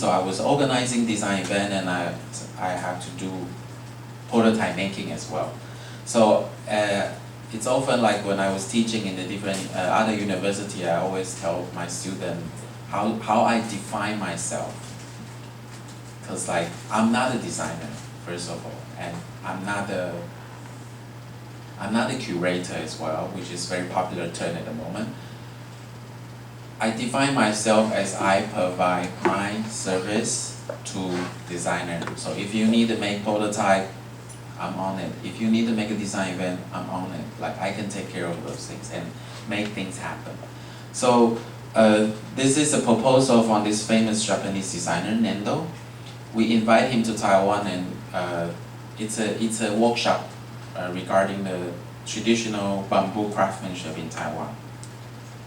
So I was organizing design event, and I have to do prototype making as well. So it's often like when I was teaching in the different other university, I always tell my student how I define myself. Because like I'm not a designer, first of all, and I'm not a curator as well, which is very popular term at the moment. I define myself as I provide my service to designer. So if you need to make prototype, I'm on it. If you need to make a design event, I'm on it. Like I can take care of those things and make things happen. So this is a proposal from this famous Japanese designer, Nendo. We invite him to Taiwan, and it's a workshop regarding the traditional bamboo craftsmanship in Taiwan.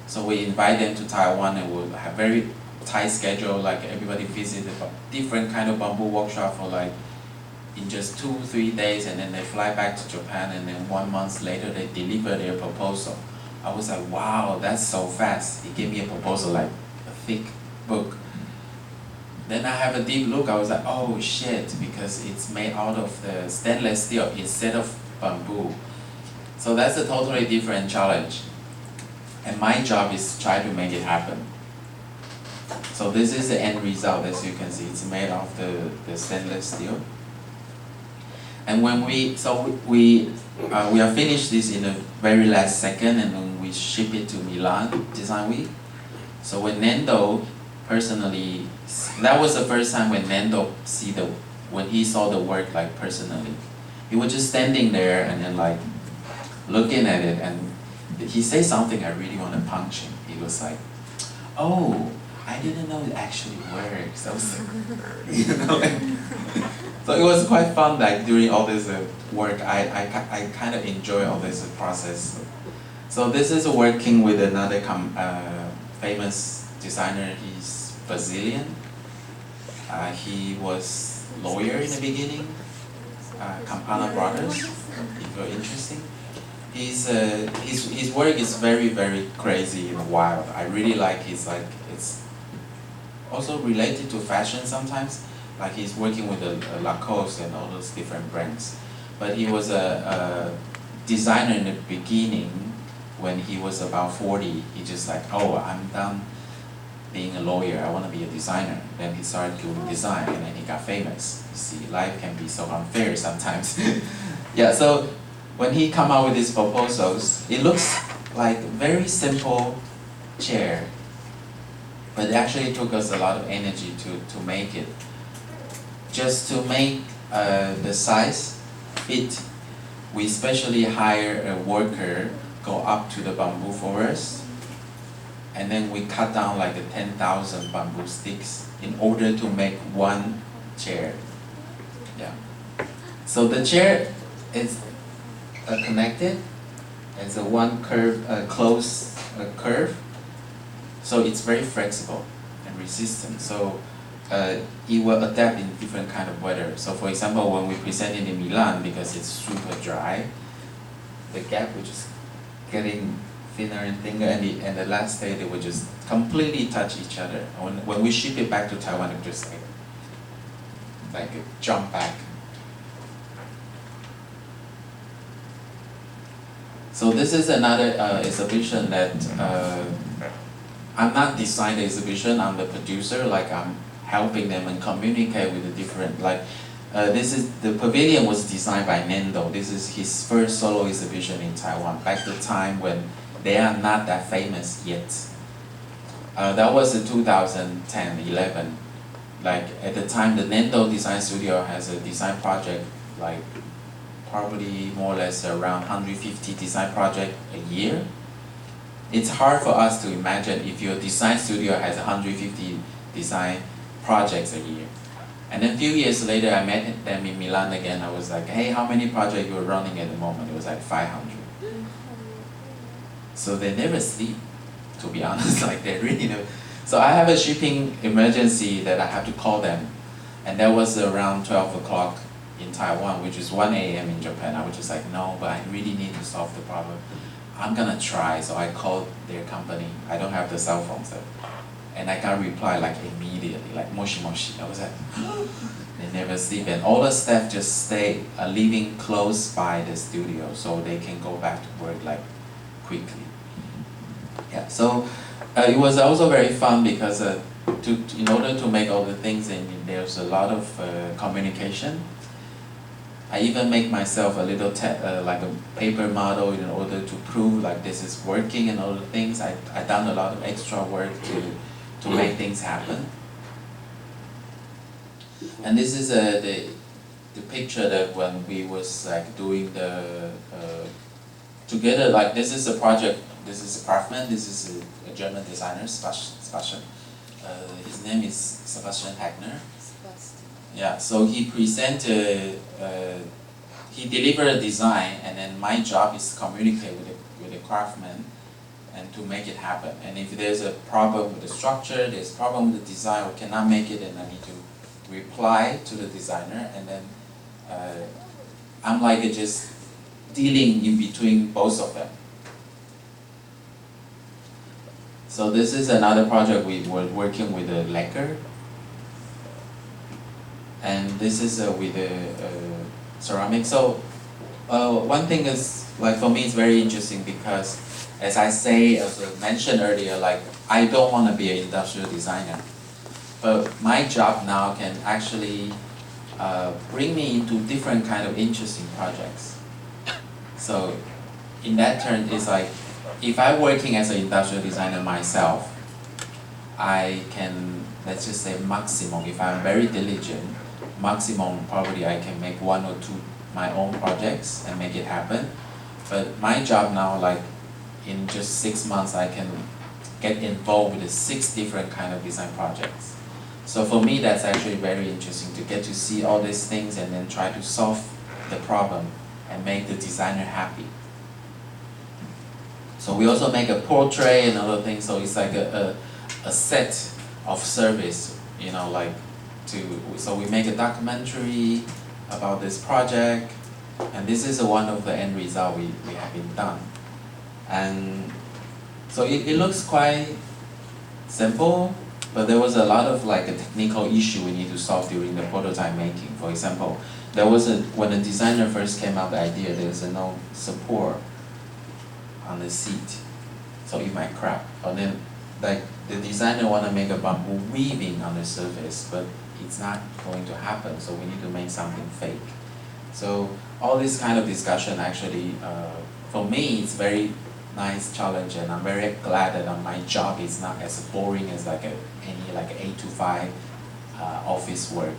So we invite them to Taiwan, and we'll have very tight schedule, like everybody visit a different kind of bamboo workshop for like in just 2-3 days, and then they fly back to Japan, and then 1 month later they deliver their proposal. I was like, wow, that's so fast. He gave me a proposal like a thick book. Then I have a deep look, I was like, oh shit, because it's made out of the stainless steel instead of bamboo. So that's a totally different challenge. And my job is to try to make it happen. So this is the end result, as you can see. It's made of the stainless steel. And when we are finished this in the very last second, and then we ship it to Milan Design Week. So when Nendo personally, that was the first time when Nendo when he saw the work like personally. He was just standing there and then like looking at it, and he said something I really want to punch him. He was like, "Oh, I didn't know it actually works." I was like, you know. So it was quite fun. Like during all this work, I kind of enjoy all this process. So this is working with another famous designer. He's Brazilian. He was lawyer in the beginning. Campana Brothers. It's very interesting. His work is very, very crazy and wild. I really like it's also related to fashion sometimes. Like he's working with Lacoste and all those different brands. But he was a designer in the beginning. When he was about 40, he just like, oh, I'm done being a lawyer, I want to be a designer. Then he started doing design, and then he got famous. You see, life can be so unfair sometimes. Yeah, so when he come out with his proposals, it looks like very simple chair, but it actually took us a lot of energy to make it. Just to make the size fit, we specially hire a worker, go up to the bamboo forest, and then we cut down like 10,000 bamboo sticks in order to make one chair. Yeah. So the chair is connected. It's a one curve, closed curve. So it's very flexible and resistant. So it will adapt in different kind of weather. So for example, when we present it in Milan, because it's super dry, the gap will just getting thinner and thinner, and the last day they will just completely touch each other. When we ship it back to Taiwan, it just like jump back. So this is another exhibition that I'm not designing the exhibition, I'm the producer, like I'm helping them and communicate with the different, like this is, the pavilion was designed by Nendo. This is his first solo exhibition in Taiwan, back the time when they are not that famous yet. That was in 2010-11. Like at the time, the Nendo Design Studio has a design project, like probably more or less around 150 design project a year. It's hard for us to imagine if your design studio has 150 design projects a year. And then a few years later, I met them in Milan again. I was like, hey, how many projects you're running at the moment? It was like 500. So they never sleep, to be honest, like they really know. So I have a shipping emergency that I have to call them. And that was around 12 o'clock in Taiwan, which is 1 a.m. in Japan. I was just like, no, but I really need to solve the problem. I'm gonna try. So I called their company. I don't have the cell phone, so And I got reply like immediately, like moshi moshi. I was like, they never sleep, and all the staff just stay living close by the studio, so they can go back to work like quickly. Yeah, so it was also very fun because in order to make all the things, and there's a lot of communication. I even make myself a little like a paper model in order to prove like this is working and all the things. I done a lot of extra work to make things happen. And this is the picture that when we was like doing the together, like this is a project. This is a craftsman. This is a German designer, Sebastian. His name is Sebastian Hagner. Yeah, so he presented, he delivered a design, and then my job is to communicate with the craftsman and to make it happen. And if there's a problem with the structure, there's a problem with the design, or cannot make it, and I need to reply to the designer, and then I'm like just dealing in between both of them. So this is another project we were working with a lacquer. And this is with ceramic. So one thing is, like for me, it's very interesting because, as I mentioned earlier, like I don't want to be an industrial designer, but my job now can actually bring me into different kind of interesting projects. So in that turn, it's like if I'm working as an industrial designer myself, I can, let's just say maximum, if I'm very diligent, maximum probably I can make 1 or 2 my own projects and make it happen. But my job now, like in just 6 months, I can get involved with 6 different kind of design projects. So for me, that's actually very interesting to get to see all these things and then try to solve the problem and make the designer happy. So we also make a portrait and other things, so it's like a set of service, you know, like so we make a documentary about this project, and this is one of the end result we have been done. And so it looks quite simple, but there was a lot of like a technical issue we need to solve during the prototype making. For example, there was when the designer first came up with the idea, there was no support on the seat, so it might crack. Or then like the designer want to make a bamboo weaving on the surface, but it's not going to happen, so we need to make something fake. So all this kind of discussion actually, for me, it's very nice challenge, and I'm very glad that my job is not as boring as like any like 8 to 5 office work.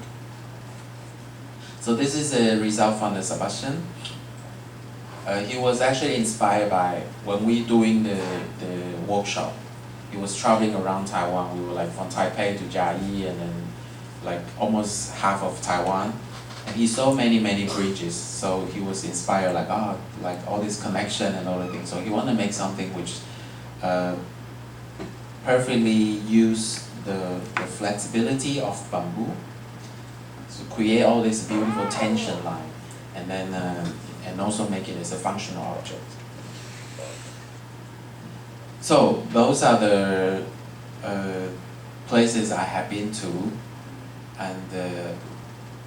So this is a result from the Sebastian. He was actually inspired by when we doing the workshop. He was traveling around Taiwan. We were like from Taipei to Jiayi, and then like almost half of Taiwan. And he saw many bridges, so he was inspired, like like all this connection and all the things. So he wanted to make something which perfectly use the flexibility of bamboo to create all this beautiful tension line, and then and also make it as a functional object. So those are the places I have been to, and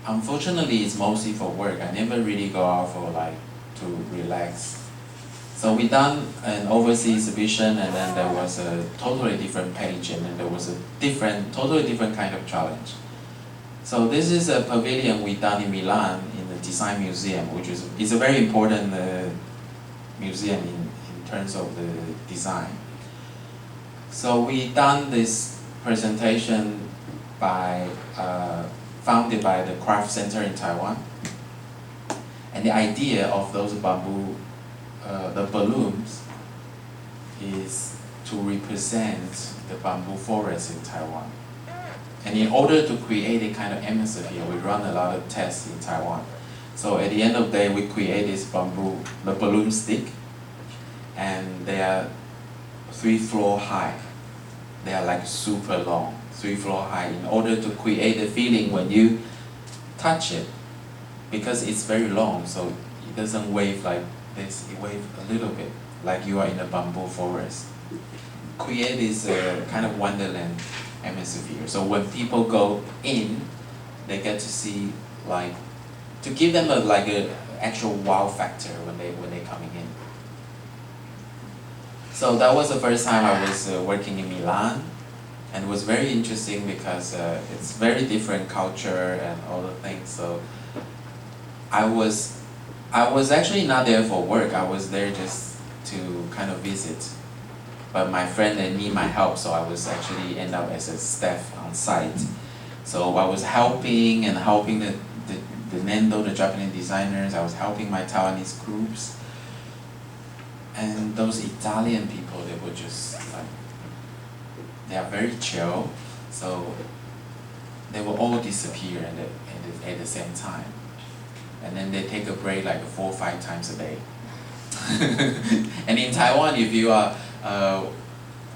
unfortunately it's mostly for work. I never really go out for like to relax. So we done an overseas exhibition, and then there was a totally different page, and then there was a totally different kind of challenge. So this is a pavilion we done in Milan in the Design Museum, which is a very important museum in terms of the design. So we done this presentation by founded by the Craft Center in Taiwan, and the idea of those bamboo, the balloons, is to represent the bamboo forest in Taiwan. And in order to create a kind of atmosphere, we run a lot of tests in Taiwan. So at the end of the day, we create this bamboo, the balloon stick, and they are 3 floors high. They are like super long, 3 floors high, in order to create a feeling when you touch it, because it's very long, so it doesn't wave like this, it waves a little bit, like you are in a bamboo forest. create this kind of wonderland atmosphere. So when people go in, they get to see like, to give them like a actual wow factor when they coming in. So that was the first time I was working in Milan, and it was very interesting because it's very different culture and all the things. So I was actually not there for work. I was there just to kind of visit. But my friend, they need my help, so I was actually end up as a staff on site. So I was helping the Nendo, the Japanese designers. I was helping my Taiwanese groups. And those Italian people, they were just like, they are very chill. So they will all disappear at the same time. And then they take a break like 4 or 5 times a day. And in Taiwan, if you are,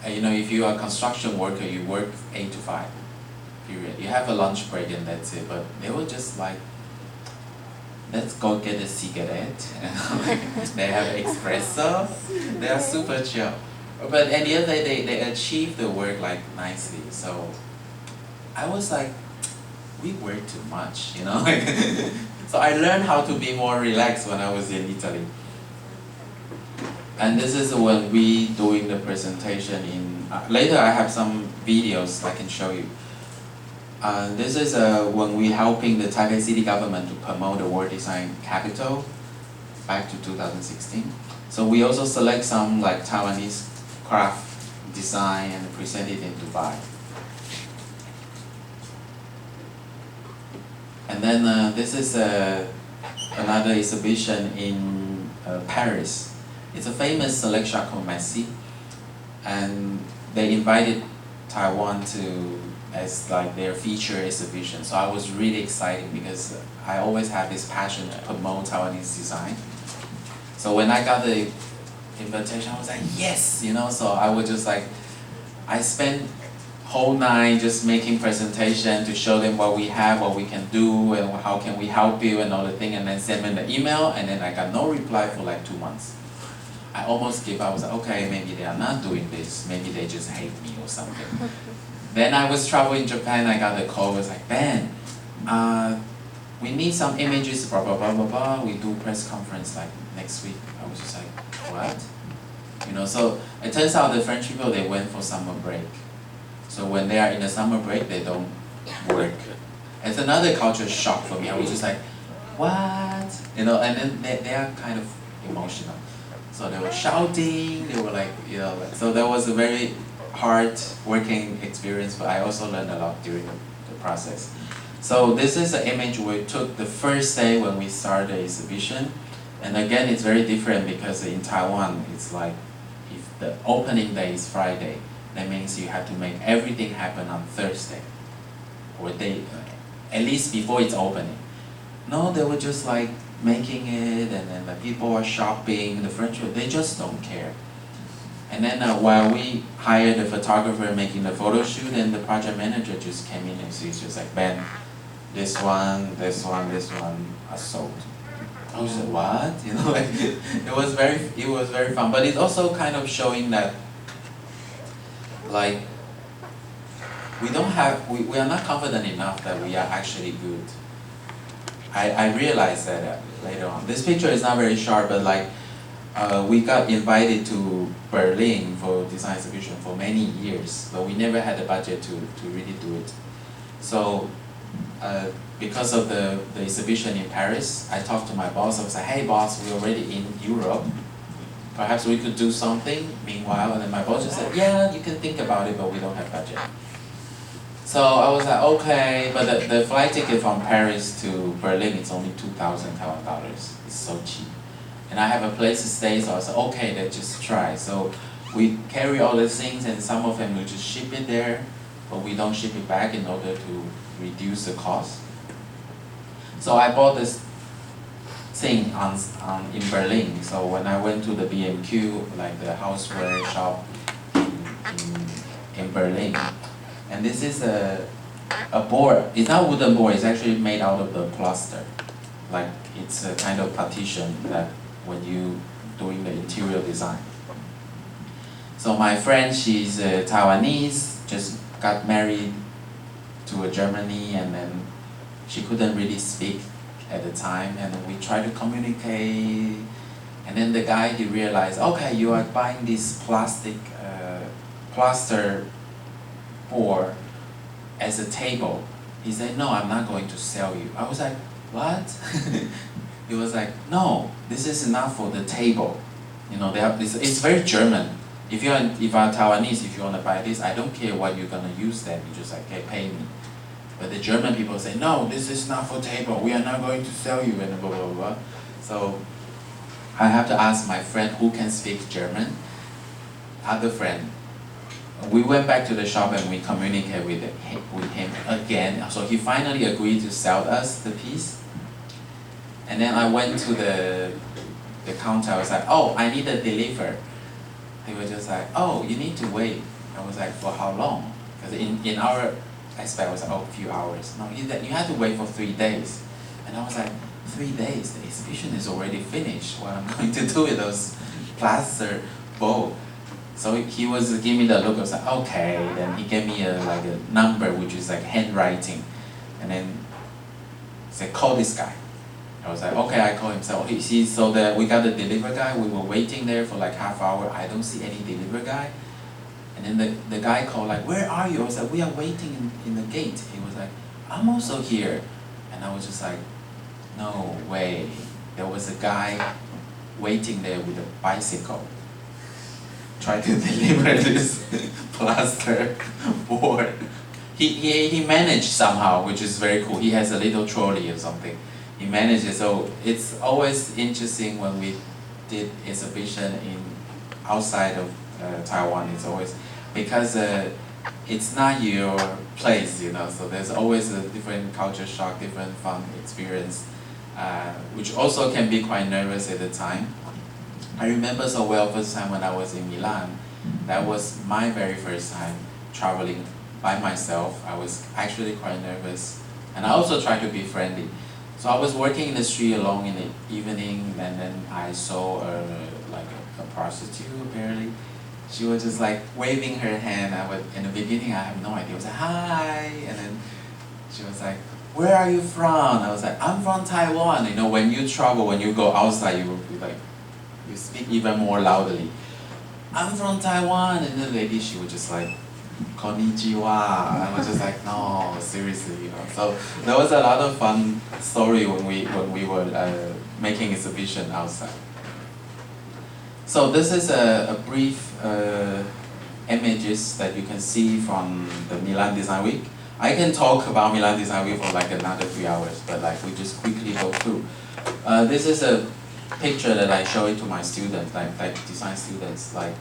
if you are a construction worker, you work 8 to 5, period. You have a lunch break and that's it. But they were just like, let's go get a cigarette. They have espresso. They are super chill. But at the end of the day, they achieve the work like nicely. So I was like, we work too much, you know. So I learned how to be more relaxed when I was in Italy. And this is when we doing the presentation in, later I have some videos I can show you. This is when we helping the Taipei City government to promote the World Design Capital back to 2016. So we also select some like Taiwanese craft design and present it in Dubai. And then this is another exhibition in Paris. It's a famous selection called Messi, and they invited Taiwan to as like their feature exhibition. So I was really excited because I always have this passion to promote Taiwanese design. So when I got the invitation, I was like, yes, you know. So I was just like, I spent whole night just making presentation to show them what we have, what we can do, and how can we help you and all the thing, and then send them the email, and then I got no reply for like 2 months. I almost gave up. I was like, okay, maybe they are not doing this. Maybe they just hate me or something. Then I was traveling in Japan. I got a call. It was like, Ben, we need some images. Blah blah blah blah blah. We do press conference like next week. I was just like, what? You know. So it turns out the French people, they went for summer break. So when they are in the summer break, they don't work. It's another culture shock for me. I was just like, what? You know. And then they are kind of emotional. So they were shouting, they were like, you know, so that was a very hard working experience, but I also learned a lot during the process. So this is an image we took the first day when we started the exhibition. And again, it's very different because in Taiwan, it's like, if the opening day is Friday, that means you have to make everything happen on Thursday, or at least before it's opening. No, they were just like, making it, and then the people are shopping, the French, they just don't care. And then while we hired the photographer making the photo shoot, and the project manager just came in and she's just like, Ben, this one are sold. I was like, what? You know, like, it was very fun. But it's also kind of showing that, like, we are not confident enough that we are actually good. I realized that later on. This picture is not very sharp, but like we got invited to Berlin for design exhibition for many years, but we never had the budget to really do it. So because of the exhibition in Paris, I talked to my boss. I was like, hey boss, we're already in Europe. Perhaps we could do something meanwhile. And then my boss just said, yeah, you can think about it, but we don't have budget. So I was like, okay, but the flight ticket from Paris to Berlin is only 2,000 Taiwan dollars. It's so cheap. And I have a place to stay, so I said, okay, let's just try. So we carry all the things, and some of them we just ship it there, but we don't ship it back in order to reduce the cost. So I bought this thing in Berlin. So when I went to the BMQ, like the houseware shop in Berlin, and this is a board. It's not a wooden board. It's actually made out of the plaster. Like it's a kind of partition that when you doing the interior design. So my friend, she's Taiwanese, just got married to a Germany, and then she couldn't really speak at the time, and we tried to communicate, and then the guy, he realized, okay, you are buying this plastic plaster board as a table. He said, no, I'm not going to sell you. I was like, what? He was like, no, this is enough for the table. You know, they have this, it's very German. If you're Taiwanese, if you want to buy this, I don't care what you're gonna use that. You just like, okay, pay me. But the German people say, no, this is not for table. We are not going to sell you, and blah blah blah. So I have to ask my friend who can speak German. Other friend. We went back to the shop and we communicated with him again. So he finally agreed to sell us the piece. And then I went to the counter. I was like, oh, I need to deliver. He was just like, oh, you need to wait. I was like, for how long? Because in our aspect, I was like, oh, a few hours. No, you had to wait for 3 days. And I was like, 3 days? The exhibition is already finished. What I'm going to do with those plaster bowl? So he was giving me the look. I was like, okay. Then he gave me like a number, which is like handwriting. And then he said, call this guy. I was like, okay, I call him. So we got the delivery guy. We were waiting there for like half hour. I don't see any delivery guy. And then the guy called like, where are you? I was like, we are waiting in the gate. He was like, I'm also here. And I was just like, no way. There was a guy waiting there with a bicycle, trying to deliver this plaster board. He managed somehow, which is very cool. He has a little trolley or something. He managed it. So it's always interesting when we did exhibition outside of Taiwan. It's always because it's not your place, you know. So there's always a different culture shock, different fun experience, which also can be quite nervous at the time. I remember so well first time when I was in Milan. That was my very first time traveling by myself. I was actually quite nervous, and I also tried to be friendly. So I was working in the street alone in the evening, and then I saw a prostitute apparently. She was just like waving her hand. In the beginning I have no idea. I was like, hi, and then she was like, where are you from? I was like, I'm from Taiwan. You know, when you travel, when you go outside, you will be like, you speak even more loudly. I'm from Taiwan, and the lady, she was just like, konnichiwa. I was just like, no, seriously, you know. So there was a lot of fun story when we were making exhibition outside. So this is a brief images that you can see from the Milan Design Week. I can talk about Milan Design Week for like another 3 hours, but like we just quickly go through. This is a picture that I show it to my students, like design students. Like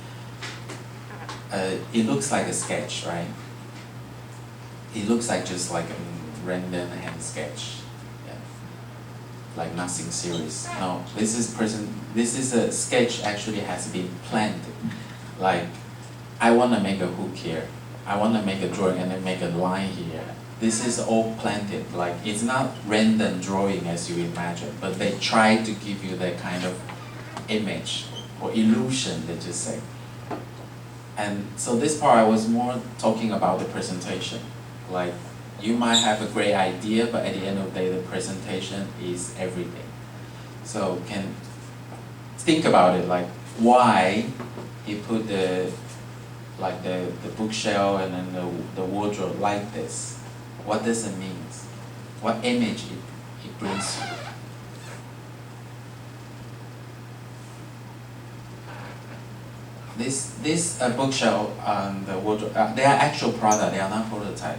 it looks like a sketch, right? It looks like just like a random hand sketch, yeah. Like nothing serious. No, this is a sketch actually has been planned. Like I want to make a hook here. I want to make a drawing and then make a line here. This is all planted. Like it's not random drawing as you imagine, but they try to give you that kind of image or illusion, let's just say. And so this part I was more talking about the presentation. Like you might have a great idea, but at the end of the day, the presentation is everything. So can think about it, like why he put the bookshelf and then the wardrobe like this. What does it mean? What image it brings you? This bookshelf and the wardrobe, they are actual product, they are not prototype.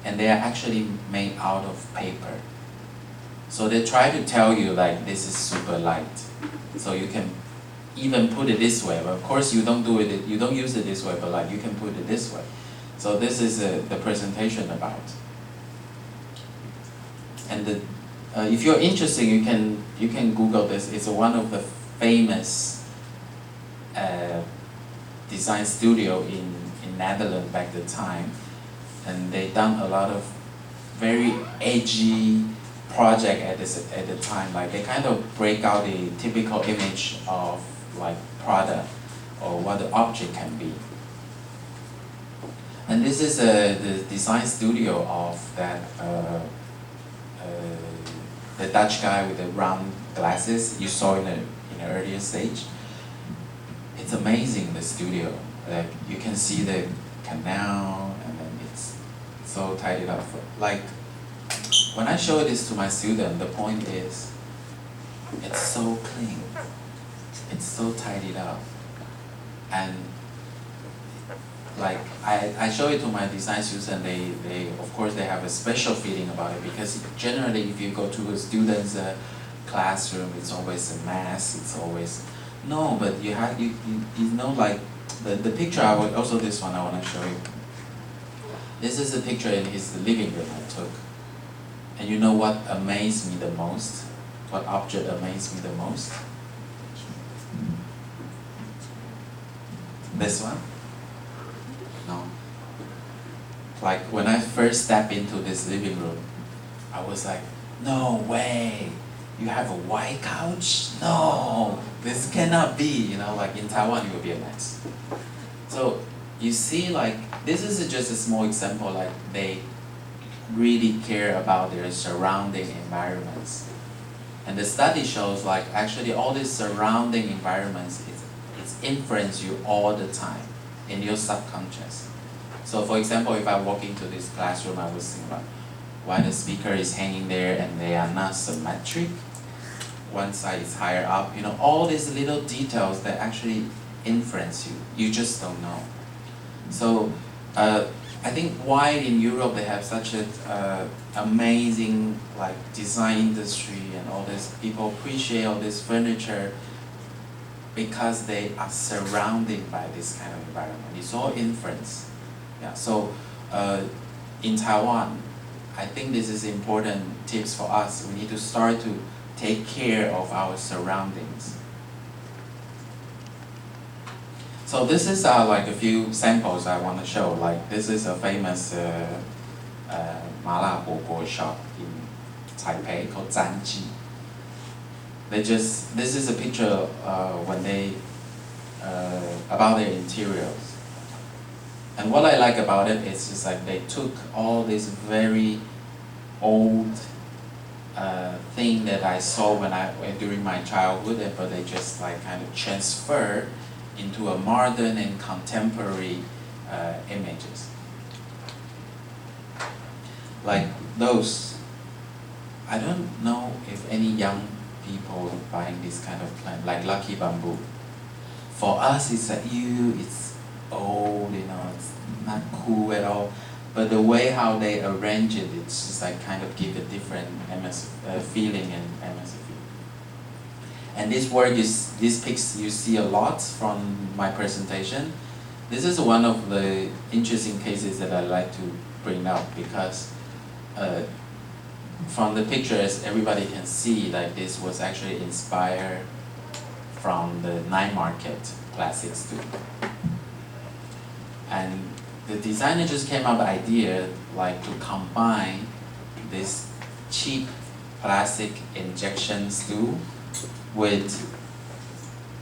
And they are actually made out of paper. So they try to tell you like this is super light. So you can even put it this way. But of course you don't use it this way, but like you can put it this way. So this is the presentation about. And if you're interested, you can Google this. It's one of the famous design studio in Netherlands back the time, and they done a lot of very edgy project at the time. Like they kind of break out the typical image of like Prada or what the object can be. And this is the design studio of that the Dutch guy with the round glasses you saw in an earlier stage. It's amazing, the studio. Like you can see the canal, and then it's so tidied up. Like when I show this to my student, the point is, it's so clean, it's so tidied up, and like I show it to my design students, and they of course they have a special feeling about it, because generally if you go to a student's classroom, it's always a mess, it's always no, but you have you know, like the picture I would also, this one I want to show you. This is a picture in his living room I took, and you know what amazed me the most? What object amazed me the most? This one? No. Like when I first stepped into this living room, I was like, no way, you have a white couch? No, this cannot be, you know, like in Taiwan it would be a mess. So you see, like this is just a small example, like they really care about their surrounding environments. And the study shows, like actually all these surrounding environments, it's influence you all the time in your subconscious. So for example, if I walk into this classroom, I was thinking about why the speaker is hanging there and they are not symmetric. One side is higher up, you know, all these little details that actually influence you. You just don't know. So I think why in Europe they have such an amazing like design industry, and all this, people appreciate all this furniture, because they are surrounded by this kind of environment. It's all influence. Yeah. So in Taiwan, I think this is important tips for us. We need to start to take care of our surroundings. So this is like a few samples I want to show. Like this is a famous mala huoguo shop in Taipei called Zhanji. This is a picture when they about their interiors. And what I like about it is just like they took all this very old thing that I saw during my childhood, but they just like kind of transfer into a modern and contemporary images. Like those, I don't know if any young people buying this kind of plant, like Lucky Bamboo. For us, it's like, it's old, you know, it's not cool at all. But the way how they arrange it, it's just like kind of give a different feeling and atmosphere. And this work these pics you see a lot from my presentation. This is one of the interesting cases that I like to bring up, because from the pictures everybody can see like this was actually inspired from the night market classics too. And the designer just came up with the idea like to combine this cheap plastic injection stool with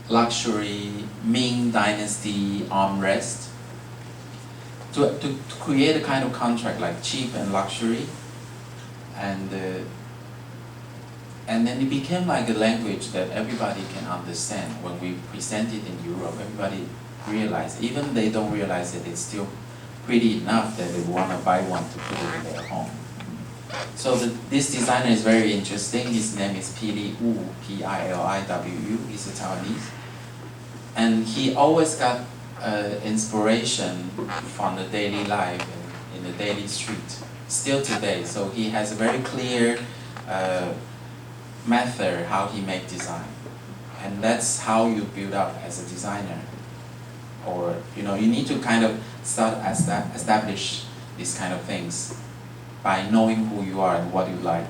luxury Ming Dynasty armrest to create a kind of contract like cheap and luxury, and then it became like a language that everybody can understand. When we present it in Europe, everybody realize, even they don't realize it, it's still pretty enough that they want to buy one to put it in their home. So this designer is very interesting. His name is Pili Wu, P-I-L-I-W-U. He's a Taiwanese. And he always got inspiration from the daily life in the daily street, still today. So he has a very clear method how he make design. And that's how you build up as a designer. Or, you know, you need to kind of start establish these kind of things by knowing who you are and what you like.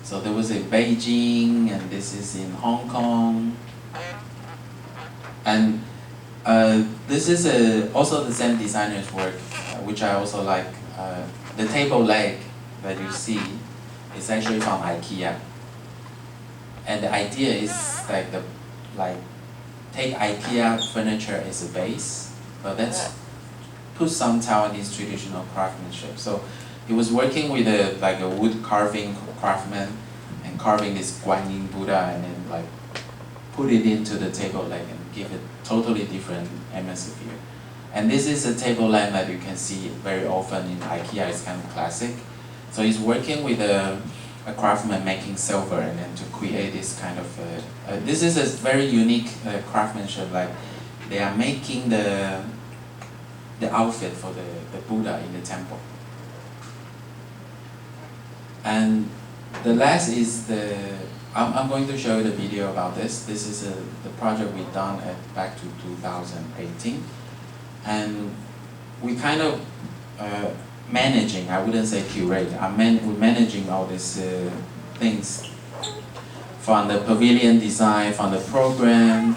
So there was in Beijing, and this is in Hong Kong. And this is also the same designer's work, which I also like. The table leg that you see is actually from IKEA. And the idea is like like take IKEA furniture as a base, but let's put some Taiwanese traditional craftsmanship. So he was working with a wood carving craftsman and carving this Guanyin Buddha and then like put it into the table lamp and give it totally different atmosphere. And this is a table lamp that you can see very often in IKEA. It's kind of classic. So he's working with a craftsman making silver and then to create this kind of, this is a very unique craftsmanship. Like they are making the outfit for the Buddha in the temple. And the last is I'm going to show you the video about this. This is the project we done back to 2018. And we kind of managing, I wouldn't say curate, we're managing all these things from the pavilion design, from the program,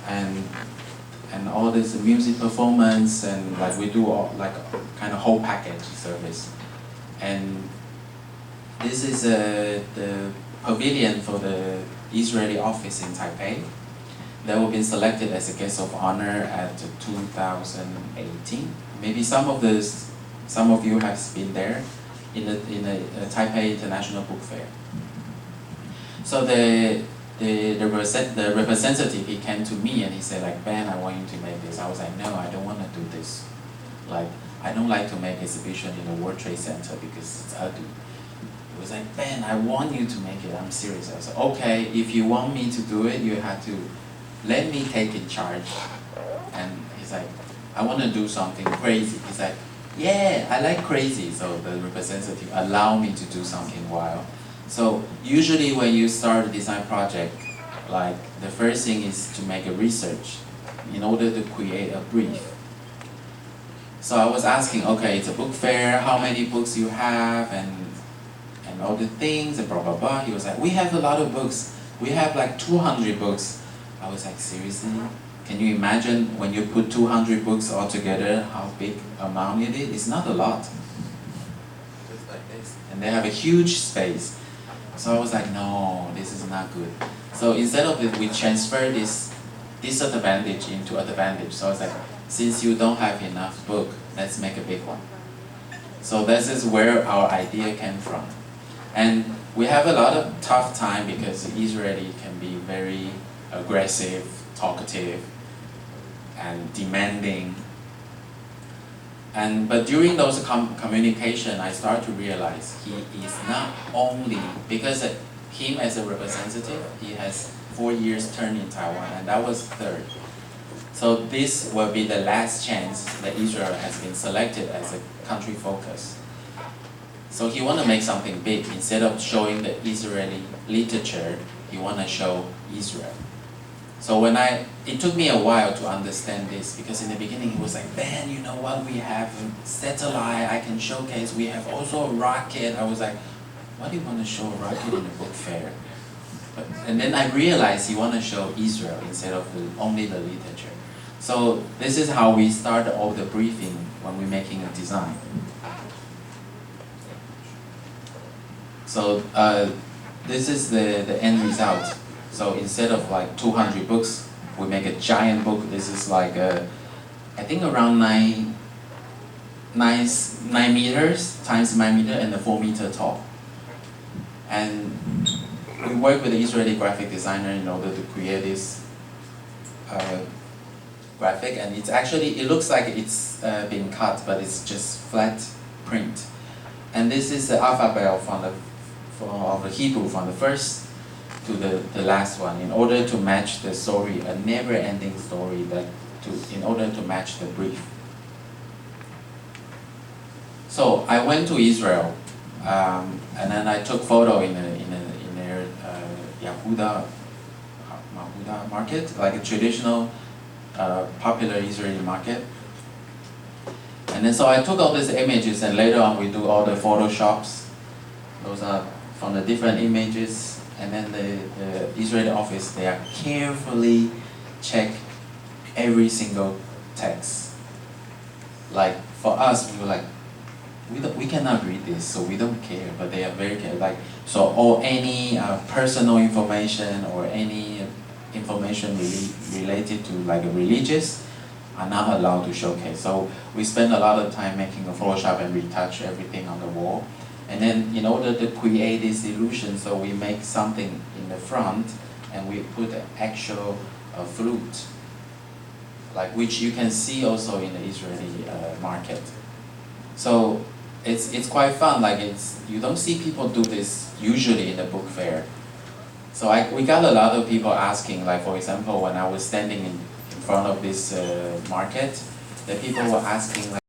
and all this music performance, and like we do all, like kind of whole package service. And this is the pavilion for the Israeli office in Taipei. They will be selected as a guest of honor at 2018. Maybe some of you have been there in the Taipei International Book Fair. So the representative, he came to me and he said like, Ben, I want you to make this. I was like, no, I don't want to do this. Like, I don't like to make exhibition in the World Trade Center because it's ugly. He was like, Ben, I want you to make it. I'm serious. I said, okay, if you want me to do it, you have to let me take in charge. And he's like, I want to do something crazy. He's like, yeah, I like crazy. So the representative allowed me to do something wild. So usually when you start a design project, like the first thing is to make a research in order to create a brief. So I was asking, okay, it's a book fair, how many books you have, and all the things, and blah, blah, blah. He was like, we have a lot of books. We have like 200 books. I was like, seriously? Can you imagine when you put 200 books all together, how big amount it is? It's not a lot. Just like this. And they have a huge space. So I was like, no, this is not good. So instead of it, we transfer this disadvantage into advantage. So I was like, since you don't have enough book, let's make a big one. So this is where our idea came from. And we have a lot of tough time because Israeli can be very aggressive, talkative, and demanding. But during those communication, I start to realize he is not only, because him as a representative, he has 4 years term in Taiwan, and that was third. So this will be the last chance that Israel has been selected as a country focus. So he want to make something big. Instead of showing the Israeli literature, he want to show Israel. So it took me a while to understand this, because in the beginning he was like, Ben, you know what, we have a satellite, I can showcase, we have also a rocket. I was like, why do you want to show a rocket in a book fair? And then I realized he want to show Israel instead of only the literature. So this is how we start all the briefing when we're making a design. So this is the end result. So instead of like 200 books, we make a giant book. This is like I think around 9 meters times 9 meter and 4 meter tall. And we work with the Israeli graphic designer in order to create this graphic, and it's actually, it looks like it's been cut, but it's just flat print. And this is the alphabet of the Hebrew from the first to the last one, in order to match the story, a never-ending story, in order to match the brief. So I went to Israel, and then I took photo in their Yehuda market, like a traditional, popular Israeli market. And then so I took all these images, and later on we do all the photoshops. Those are from the different images. And then the Israeli office, they are carefully check every single text. Like for us, we were like, we cannot read this, so we don't care. But they are very careful. Like, so any personal information or any information related to like religious are not allowed to showcase. So we spend a lot of time making a Photoshop and retouch everything on the wall. And then in order to create this illusion, so we make something in the front and we put an actual flute, like which you can see also in the Israeli market. So it's quite fun. Like you don't see people do this usually in the book fair. So we got a lot of people asking, like for example, when I was standing in front of this market, the people were asking like,